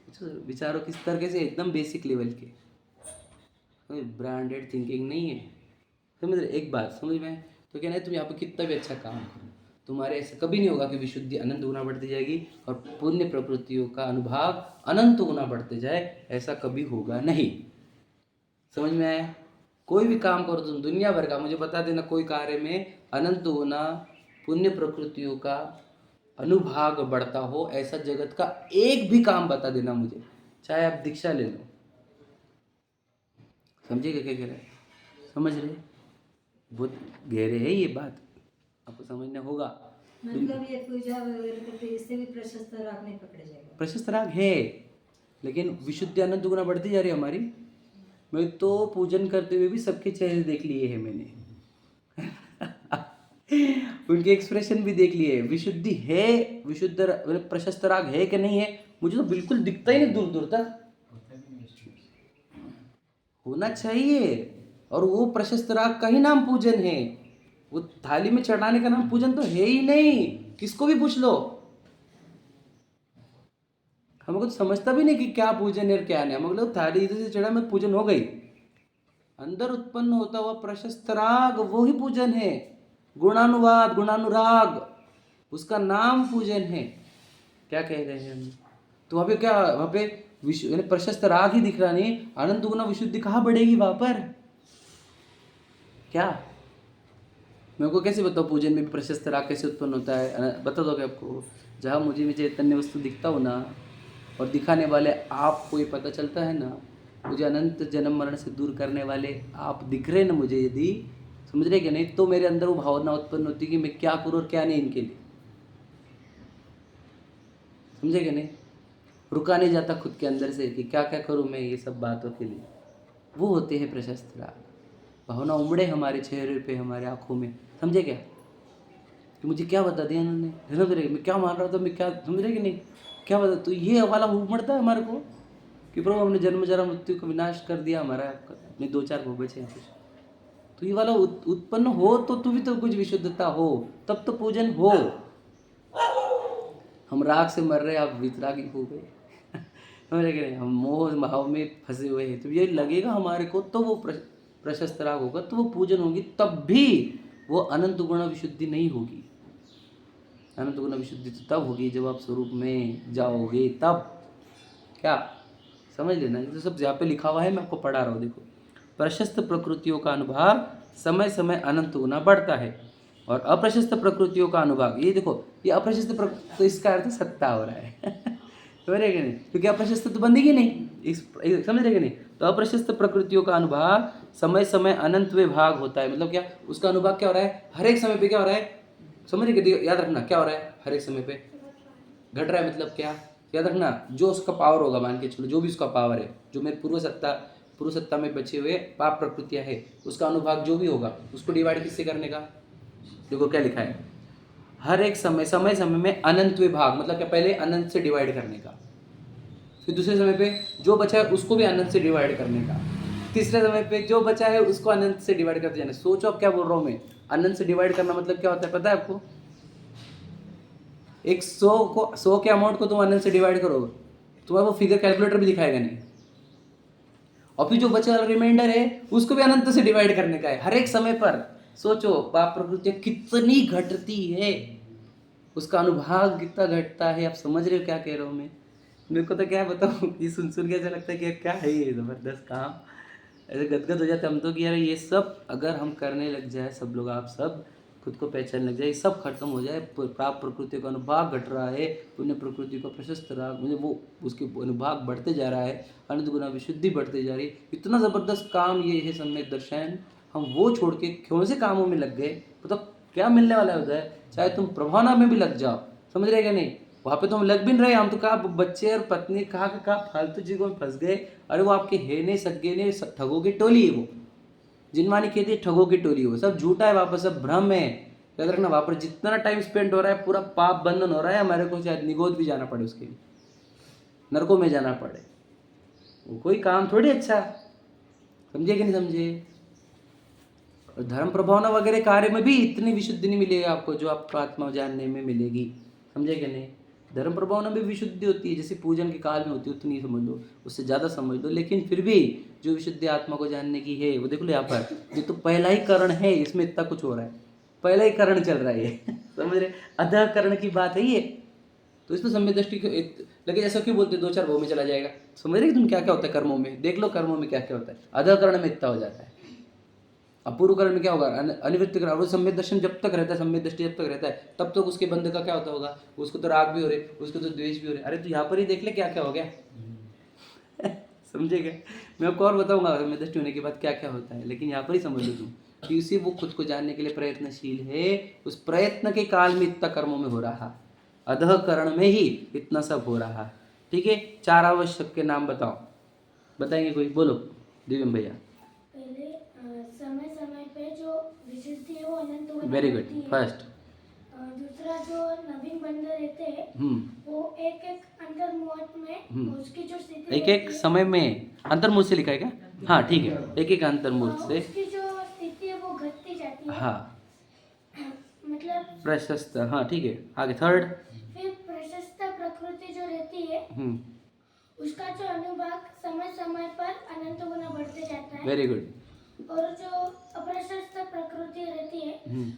सोचो विचारों के स्तर कैसे, एकदम बेसिक लेवल के, कोई ब्रांडेड थिंकिंग नहीं है। समझ रहे? एक बात समझ में? तो कहना है तुम यहाँ पर कितना भी अच्छा काम करो, तुम्हारे ऐसा कभी नहीं होगा कि विशुद्धि अनंत गुना बढ़ती जाएगी और पुण्य प्रवृत्तियों का अनुभाग अनंत गुना बढ़ते जाए, ऐसा कभी होगा नहीं। समझ में आया? कोई भी काम करो तुम दुनिया भर का, मुझे बता देना कोई कार्य में अनंत गुना पुण्य प्रकृतियों का अनुभाग बढ़ता हो, ऐसा जगत का एक भी काम बता देना मुझे, चाहे आप दीक्षा ले लो। समझिएगा क्या कह रहे हैं? समझ रहे? बहुत गहरे है ये बात, आपको समझना होगा। मतलब ये पूजा वगैरह करते इससे भी प्रशस्त राग नहीं पकड़े जाएगा? प्रशस्त राग है, लेकिन विशुद्धि अनंत गुना बढ़ती जा रही है हमारी। मैं तो पूजन करते हुए भी सबके चेहरे देख लिए हैं मैंने। उनके एक्सप्रेशन भी देख लिए। विशुद्धि है, विशुद्ध मतलब प्रशस्त राग है कि नहीं है, मुझे तो बिल्कुल दिखता ही नहीं दूर दूर तक। होना चाहिए, और वो प्रशस्त राग का ही नाम पूजन है। वो थाली में चढ़ाने का नाम पूजन तो है ही नहीं, किसको भी पूछ लो। हमको तो समझता भी नहीं कि क्या पूजन है और क्या नहीं। हम लोग थाली इधर से चढ़ा में पूजन हो गई, अंदर उत्पन्न होता हुआ प्रशस्त राग वो ही पूजन है। गुणानुवाद, गुणानुराग, उसका नाम पूजन है। क्या कह रहे हैं हम? तो वहाँ पे क्या, वहाँ पे विश्व प्रशस्त राग ही दिख रहा नहीं, अनंत गुना विशुद्धि कहाँ बढ़ेगी वहाँ पर? क्या मैं को कैसे बताऊँ पूजन में भी प्रशस्त राग कैसे उत्पन्न होता है? बता दोगे आपको? जहाँ मुझे चैतन्य वस्तु दिखता हो ना, और दिखाने वाले आपको ये पता चलता है ना, मुझे अनंत जन्म मरण से दूर करने वाले आप दिख रहे ना मुझे, यदि समझ रहे कि नहीं, तो मेरे अंदर वो भावना उत्पन्न होती कि मैं क्या करूँ और क्या नहीं इनके लिए। समझे कि नहीं? रुका नहीं जाता खुद के अंदर से कि क्या क्या करूँ मैं ये सब बातों के लिए। वो होते हैं प्रशस्त राग। भावना उमड़े हमारे चेहरे पे, हमारे आँखों में। समझे क्या कि मुझे क्या बता दिया इन्होंने? समझ रहे मैं क्या मान रहा था, मैं क्या, समझ रहे कि नहीं? क्या बता, तो ये वाला उमड़ता है हमारे को कि प्रभु हमने जन्म जरा मृत्यु का विनाश कर दिया हमारा, अपने 2-4 भोग बचे हैं कुछ। तो ये वाला उत्पन्न हो तो तू भी तो कुछ विशुद्धता हो, तब तो पूजन हो। हम राग से मर रहे, आप वितरागी हो गए। समझ रहे कि नहीं? हम मोह भाव में फंसे हुए हैं, तो ये लगेगा हमारे को, तो वो प्रशस्त राग होगा, तो वो पूजन होगी, तब भी वो अनंत गुण विशुद्धि नहीं होगी। अनंत गुण विशुद्धि तो तब होगी जब आप स्वरूप में जाओगे, तब। क्या समझ लेना, ये तो सब यहाँ पे लिखा हुआ है, मैं आपको पढ़ा रहा हूँ। देखो, प्रशस्त प्रकृतियों का अनुभाग समय समय अनंत गुना बढ़ता है, और अप्रशस्त प्रकृतियों का अनुभाग, ये देखो ये अप्रशस्त तो इसका अर्थ सत्ता हो रहा है समझ रहे कि नहीं, क्योंकि अप्रशस्त तो बंदेगी नहीं, समझ रहे कि नहीं। तो अप्रशस्त प्रकृतियों का अनुभाग समय समय अनंत में भाग होता है, मतलब क्या उसका अनुभाग क्या हो रहा है, हर एक समय पे क्या हो रहा है, समझ रहे कि, याद रखना क्या हो रहा है, हर एक समय पे घट रहा है, मतलब क्या, याद रखना जो उसका पावर होगा, मान के चलो जो भी उसका पावर है, जो मेरे पूर्व सत्ता में बचे हुए पाप प्रकृतियां है, उसका अनुभाग जो भी होगा उसको डिवाइड किससे करने का, देखो क्या लिखा है, हर एक समय में अनंत विभाग, मतलब क्या, पहले अनंत से डिवाइड करने का, फिर दूसरे समय पे जो बचा है उसको भी अनंत से डिवाइड करने का, तीसरे समय पे जो बचा है उसको अनंत से डिवाइड करते जाना। सोचो अब क्या बोल रहा हूँ मैं, अनंत से डिवाइड करना मतलब क्या होता है पता है आपको, एक 100 के अमाउंट को तुम अनंत से डिवाइड करोगे, तुम्हारा वो फिगर कैलकुलेटर भी दिखाएगा नहीं, और फिर जो बचा वाला रिमाइंडर है उसको भी अनंत से डिवाइड करने का है हर एक समय पर। सोचो पाप प्रकृति कितनी घटती है, उसका अनुभाग कितना घटता है, आप समझ रहे हो क्या कह रहा हूँ मैं, मेरे को तो क्या बताऊँ, ये सुन के ऐसा लगता है कि क्या है ये ज़बरदस्त काम, ऐसे गदगद हो जाते हम तो कि यार ये सब अगर हम करने लग जाए, सब लोग आप सब खुद को पहचानने लग जाए, सब खत्म हो जाए, पाप प्रकृति का अनुभाग घट रहा है, पुण्य प्रकृति का प्रशस्त राग, मुझे वो उसके अनुभाग बढ़ते जा रहा है, अनंत गुना विशुद्धि बढ़ते जा रही है, इतना ज़बरदस्त काम ये है सम्यक दर्शन, हम वो छोड़ के कौन से कामों में लग गए, मतलब क्या मिलने वाला है उधर, चाहे तुम प्रभावना में भी लग जाओ, समझ रहे क्या नहीं, वहाँ पे तो हम लग भी नहीं रहे, हम तो कहा बच्चे और पत्नी कहा फालतू चीज़ों में फंस गए, अरे वो आपके है नहीं, सगे नहीं, ठगों की टोली है वो, जिनवानी कहती है ठगों की टोली, वो सब झूठा है, वापस सब भ्रम है, याद रखना, वहाँ पर जितना टाइम स्पेंड हो रहा है पूरा पाप बंधन हो रहा है, हमारे को शायद निगोद भी जाना पड़े, उसके लिए नरकों में जाना पड़े, वो कोई काम थोड़ी अच्छा, समझे कि नहीं समझे। और धर्म प्रभावना वगैरह कार्य में भी इतनी विशुद्धि नहीं मिलेगी आपको जो आपको आत्मा जानने में मिलेगी, समझे कि नहीं। धर्म प्रभावना में विशुद्धि होती है, जैसे पूजन के काल में होती है उतनी समझ लो, उससे ज़्यादा समझ लो, लेकिन फिर भी जो विशुद्धि आत्मा को जानने की है वो देख लो यहाँ पर, ये तो पहला ही करण है, इसमें इतना कुछ हो रहा है, पहला ही करण चल रहा है ये समझ रहे, अधः करण की बात है ये, तो इसमें सम्यक दृष्टि लगे, ऐसा क्यों बोलते 2-4 भाव में चला जाएगा, समझ रहे कि तुम क्या क्या होता है कर्मों में, देख लो कर्मों में क्या क्या होता है, अधः करण में इतना हो जाता है, अपूर्व करण में क्या होगा, अनिवृत्त करण, वो सम्यक दर्शन जब तक रहता है, सम्यक दृष्टि जब तक रहता है तब तक उसके बंधे का क्या होता होगा, उसको तो राग भी हो रहे, उसको तो द्वेष भी हो रहे, अरे तो यहाँ पर ही देख ले क्या क्या हो गया समझे क्या, मैं आपको और बताऊंगा सम्यक दृष्टि होने के बाद क्या क्या होता है, लेकिन यहाँ पर ही समझ लो तुम कि उसी वो खुद को जानने के लिए प्रयत्नशील है, उस प्रयत्न के काल में इतना कर्मों में हो रहा, अधः करण में ही इतना सब हो रहा, ठीक है। 4 आवश्यक के नाम बताओ, बताएंगे कोई, बोलो दिव्यम भैया। पहले समय समय पे जो विशुद्धि है वो अनंत गुना वेरी बढ़ती गुड, है। फर्स्ट। दूसरा जो नवीन बंदर रहते हैं वो एक एक अंतर्मुहूर्त में उसकी जो स्थिति एक एक समय में, अंतर्मुहूर्त से लिखा है क्या, हाँ ठीक है, एक एक अंतर्मुहूर्त से उसकी जो स्थिति है वो घटती जाती है, हाँ मतलब प्रशस्त, हाँ ठीक है, आगे थर्ड। फिर प्रशस्त प्रकृति जो रहती है उसका जो अनुभाग समय समय पर अनंत गुना बढ़ते जाता है। Very good. और जो अप्रशस्त प्रकृति रहती है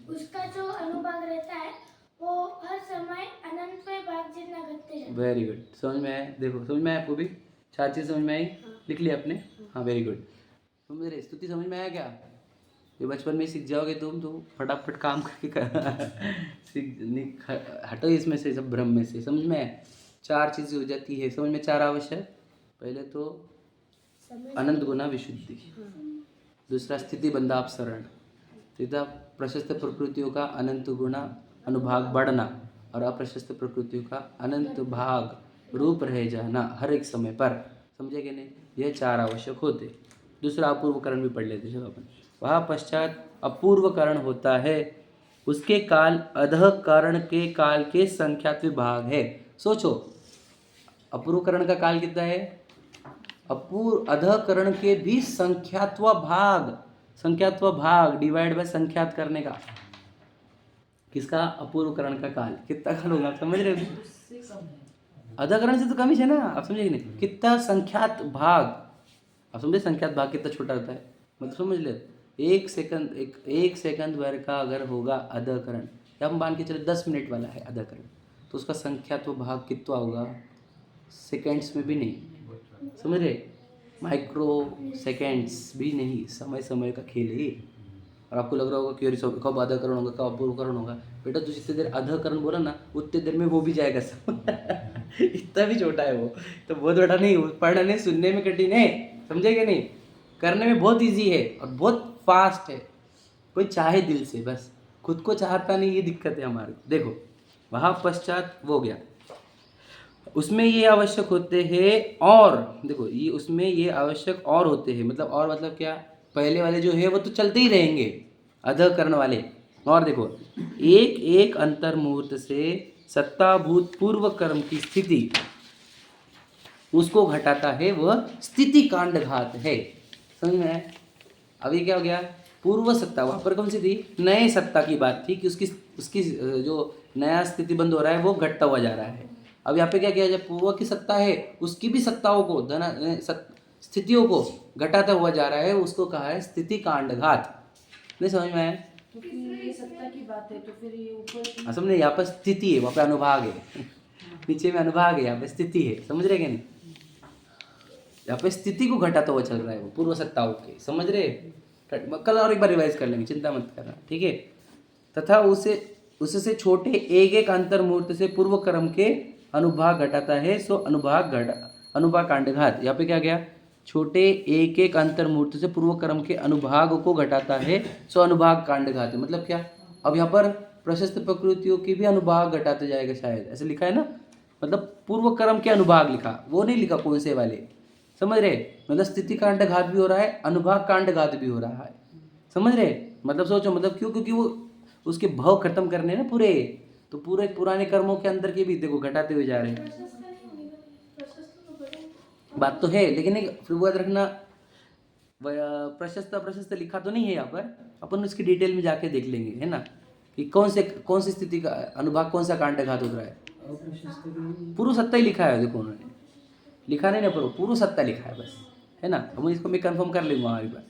उसका जो अनुभाग रहता है वो हर समय अनंत भाग जितना घटते जाता है। वेरी गुड, समझ में आया, देखो समझ में आया आपको भी, 4 चीज़ समझ में आई, लिख लिया आपने, हाँ वेरी गुड। तुम मेरे स्तुति समझ में आया क्या, ये बचपन में सीख जाओगे तुम तो फटाफट काम करके सीख हटो इसमें से, सब भ्रम में से, समझ में आया। 4 चीज़ें हो जाती है समझ में, 4 आवश्यक, पहले तो अनंत गुना विशुद्धि, दूसरा स्थिति बंधा अपसरण, तीसरा प्रशस्त प्रकृतियों का अनंत गुना अनुभाग बढ़ना, और अप्रशस्त प्रकृतियों का अनंत भाग रूप रह जाना हर एक समय पर, समझे कि नहीं, यह 4 आवश्यक होते। दूसरा अपूर्वकरण भी पढ़ लेते चलो अपन। वहाँ पश्चात अपूर्वकरण होता है, उसके काल अधः करण के काल के संख्यात विभाग है। सोचो अपूर्वकरण का काल कितना है, अधःकरण के भी संख्यात्व भाग डिवाइड बाय संख्यात करने का, किसका, अपूर्वकरण का काल कितना काल होगा, आप समझ रहे हो, अधःकरण से तो कम ही है ना, आप समझे कि नहीं, कितना संख्यात भाग, आप समझे संख्यात भाग कितना छोटा होता है, मतलब समझ ले, एक सेकंड भर का अगर होगा अधःकरण, या हम मान के चले 10 मिनट वाला है अधःकरण, तो उसका संख्यात्व भाग कितना होगा, सेकेंड्स में भी नहीं, समझ रहे, माइक्रो सेकेंड्स भी नहीं, समय समय का खेल है, और आपको लग रहा होगा कि अरे सब कब अधकरण होगा, कब अपूर्वकरण होगा। बेटा तू जितनी देर अधकरण बोला ना उतनी देर में वो भी जाएगा सब। इतना भी छोटा है वो, तो बहुत बड़ा नहीं, पढ़ने सुनने में कठिन है, समझेगा नहीं, करने में बहुत ईजी है और बहुत फास्ट है। कोई चाहे दिल से, बस खुद को चाहता नहीं, ये दिक्कत है हमारी। देखो वहाँ पश्चात वो गया, उसमें ये आवश्यक होते हैं, और देखो ये उसमें ये आवश्यक और होते हैं, मतलब और मतलब क्या, पहले वाले जो है वो तो चलते ही रहेंगे, अधःकरण वाले। और देखो एक एक अंतर मुहूर्त से सत्ताभूत पूर्व कर्म की स्थिति उसको घटाता है, वह स्थिति कांड घात है। समझ में आया? अभी क्या हो गया, पूर्व सत्ता, वहाँ पर कौन सी थी, नए सत्ता की बात थी कि उसकी उसकी जो नया स्थिति बंद हो रहा है वो घटता हुआ जा रहा है। अब यहाँ पे क्या किया, जब पूर्व की सत्ता है उसकी भी सत्ताओं को स्थितियों को घटाता हुआ जा रहा है, उसको कहा है स्थिति कांड घात। नहीं समझ में आया? तो फिर ये सत्ता की बात है, तो फिर ये ऊपर समझे, यहाँ पर स्थिति है, वहाँ पे अनुभाग है, नीचे में अनुभाग है, यहाँ पे स्थिति है, समझ रहे कि नहीं? यहाँ पे स्थिति को घटाता हुआ चल रहा है वो पूर्व सत्ताओं के, समझ रहे? कल और एक बार रिवाइज कर लेंगे, चिंता मत करना, ठीक है। तथा उससे छोटे एक एक अंतर मुहूर्त से पूर्व कर्म के अनुभाग घटाता है, सो अनुभाग कांडघात। यहाँ पे क्या गया, छोटे एक एक अंतर मुहूर्त से पूर्व कर्म के अनुभाग को घटाता है, सो अनुभाग कांडघात। मतलब क्या, अब यहाँ पर प्रशस्त प्रकृतियों की भी अनुभाग घटाते जाएगा, शायद ऐसे लिखा है ना, मतलब पूर्व कर्म के अनुभाग लिखा, वो नहीं लिखा कौन से वाले, समझ रहे? मतलब स्थिति कांड घात भी हो रहा है, अनुभाग कांड घात भी हो रहा है, समझ रहे? मतलब सोचो, मतलब क्यों, क्योंकि वो उसके भाव खत्म करने ना पूरे, तो पूरे पुराने कर्मों के अंदर के भी देखो घटाते हुए जा रहे हैं। बात तो है, लेकिन फिर वो याद रखना, प्रशस्त लिखा तो नहीं है यहाँ पर, अपन उसकी डिटेल में जाके देख लेंगे, है ना, कि कौन सी स्थिति का अनुभाग, कौन सा कांड घात हो रहा है। पूर्व सत्ता ही लिखा है, देखो उन्होंने लिखा नहीं ना, पूर्व सत्ता लिखा है बस, है ना। अब इसको मैं कंफर्म कर लूँगा हमारी बात।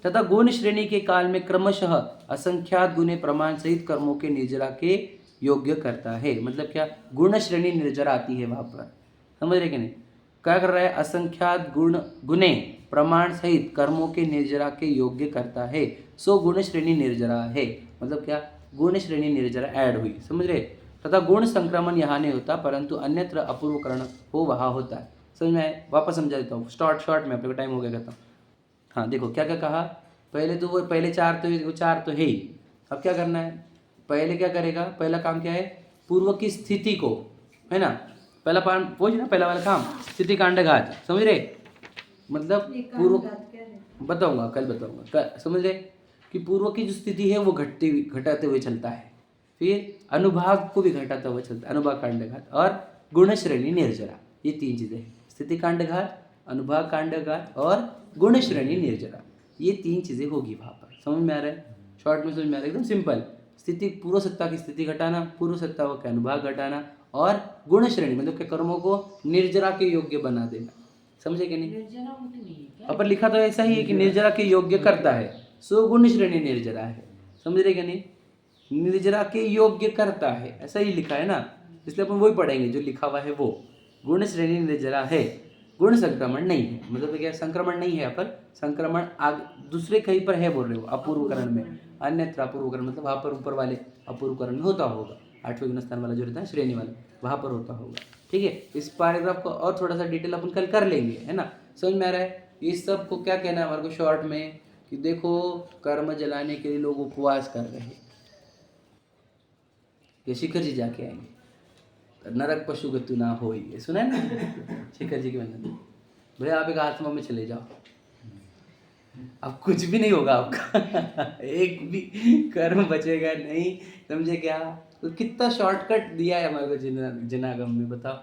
तथा गुण श्रेणी के काल में क्रमशः असंख्यात गुणे प्रमाण सहित कर्मों के निर्जरा के योग्य करता है। मतलब क्या, गुण श्रेणी निर्जरा आती है वहाँ पर, समझ रहे कि नहीं? क्या कर रहा है, असंख्यात गुणे प्रमाण सहित कर्मों के निर्जरा के योग्य करता है, सो गुण श्रेणी निर्जरा है। मतलब क्या, गुण श्रेणी निर्जरा ऐड हुई, समझ रहे? तथा गुण संक्रमण यहाँ नहीं होता, परंतु अन्यत्र अपूर्वकरण हो वहाँ होता है। समझ में? वापस समझा देता हूँ शॉर्ट में, अपने को टाइम हो गया कहता हूँ। हाँ देखो क्या क्या कहा, पहले तो वो पहले चार तो है ही। अब क्या करना है, पहले क्या करेगा, पहला काम क्या है, पूर्व की स्थिति को, है ना, पहला पहुँच ना, पहला वाला काम स्थिति कांड घात, समझ रहे? मतलब पूर्व, बताऊंगा कल बताऊंगा, समझ रहे कि पूर्व की जो स्थिति है वो घटाते हुए चलता है, फिर अनुभाग को भी घटाता हुआ चलता है, अनुभाग कांड घात, और गुण श्रेणी निर्जरा, ये तीन चीजें हैं, स्थिति कांड घात, अनुभाग कांड घात और गुण श्रेणी निर्जरा, ये तीन चीजें होगी वहाँ पर। समझ में आ रहा है? शॉर्ट में समझ में आ रहा है, एकदम सिंपल। स्थिति, पूर्व सत्ता की स्थिति घटाना, पूर्व सत्ता का अनुभाग घटाना, और गुण श्रेणी मतलब के कर्मों को निर्जरा के योग्य बना देना। समझे कि नहीं? निर्जरा होती नहीं है क्या? अपन लिखा तो ऐसा ही है कि निर्जरा के योग्य करता है, सो गुण श्रेणी निर्जरा है। समझ रहे कि नहीं? निर्जरा के योग्य करता है, ऐसा ही लिखा है ना, इसलिए अपन वही पढ़ेंगे जो लिखा हुआ है वो। गुण श्रेणी निर्जरा है, गुण संक्रमण नहीं है। मतलब क्या, संक्रमण नहीं है यहाँ पर, संक्रमण दूसरे कहीं पर है बोल रहे हो, अपूर्वकरण में, अन्यत्र अपूर्वकरण मतलब वहाँ पर ऊपर वाले अपूर्वकरण में होता होगा, 8वें गुणस्थान वाला जो रहता है श्रेणी वाला, वहाँ पर होता होगा। ठीक है, इस पैराग्राफ को और थोड़ा सा डिटेल अपन कल कर लेंगे, है ना। समझ में आ रहा है? इस सब को क्या कहना है हमारे को शॉर्ट में, कि देखो कर्म जलाने के लिए लोग उपवास कर रहे हैं, ये शिखर जी जाके आएंगे, नरक पशु गति ना हो, ये सुना है ना शिखर जी की वंदना। भैया आप एक आत्मा में चले जाओ, अब कुछ भी नहीं होगा आपका एक भी कर्म बचेगा नहीं, समझे क्या? तो कितना शॉर्टकट दिया है हमारे को जनागम में, बताओ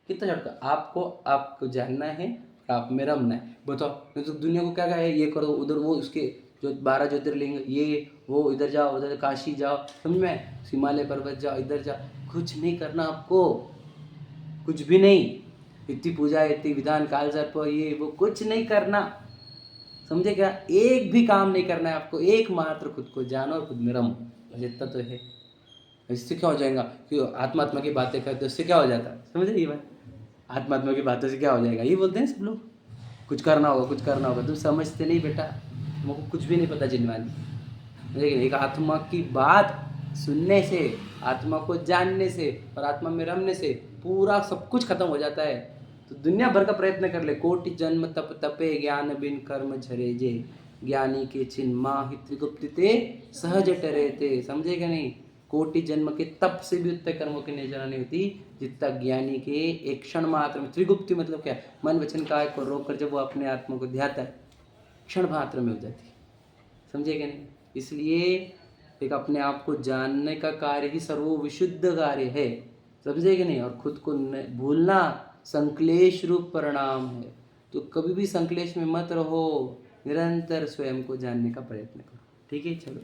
कितना शॉर्टकट। आपको जानना है, आप में रमना है, बताओ। तो दुनिया को क्या है, ये करो, उधर वो, उसके जो 12 ज्योतिर्लिंग, ये वो, इधर जाओ, उधर काशी जाओ, समझ में, हिमालय पर्वत जाओ, इधर जाओ, कुछ नहीं करना आपको, कुछ भी नहीं। इतनी पूजा, इतनी विधान, काल सर्प, ये वो, कुछ नहीं करना, समझे क्या? एक भी काम नहीं करना है आपको, एक मात्र खुद को जानो और खुद में रमो, बस इतना तो है। इससे क्या हो जाएगा कि आत्मा की बातें करते, उससे क्या हो जाता है, समझ रही बात? आत्मा की बातों से क्या हो जाएगा, ये बोलते हैं सब लोग, कुछ करना होगा, कुछ करना होगा। तुम समझते नहीं बेटा, तुमको कुछ भी नहीं पता जिनवानी, लेकिन एक आत्मा की बात सुनने से, आत्मा को जानने से और आत्मा में रमने से पूरा सब कुछ खत्म हो जाता है। तो दुनिया भर का प्रयत्न कर ले, कोटि जन्म तप तपे ज्ञान बिन कर्म झरे जे, ज्ञानी के चिन्ह माहि त्रिगुप्त ते सहज टरे ते। समझेगा नहीं? कोटि जन्म के तप से भी उत्तर कर्मों की निजरा नहीं होती जितना ज्ञानी के एक क्षण मात्र में। त्रिगुप्ति मतलब क्या? मन वचन काया को रोककर जब वो अपने आत्मा को ध्याता है, क्षण मात्र में हो जाती है। समझेगा नहीं? इसलिए एक अपने आप को जानने का कार्य ही सर्वविशुद्ध कार्य है। समझेगा नहीं? और खुद को भूलना संक्लेश रूप परिणाम है। तो कभी भी संक्लेश में मत रहो, निरंतर स्वयं को जानने का प्रयत्न करो। ठीक है, चलो।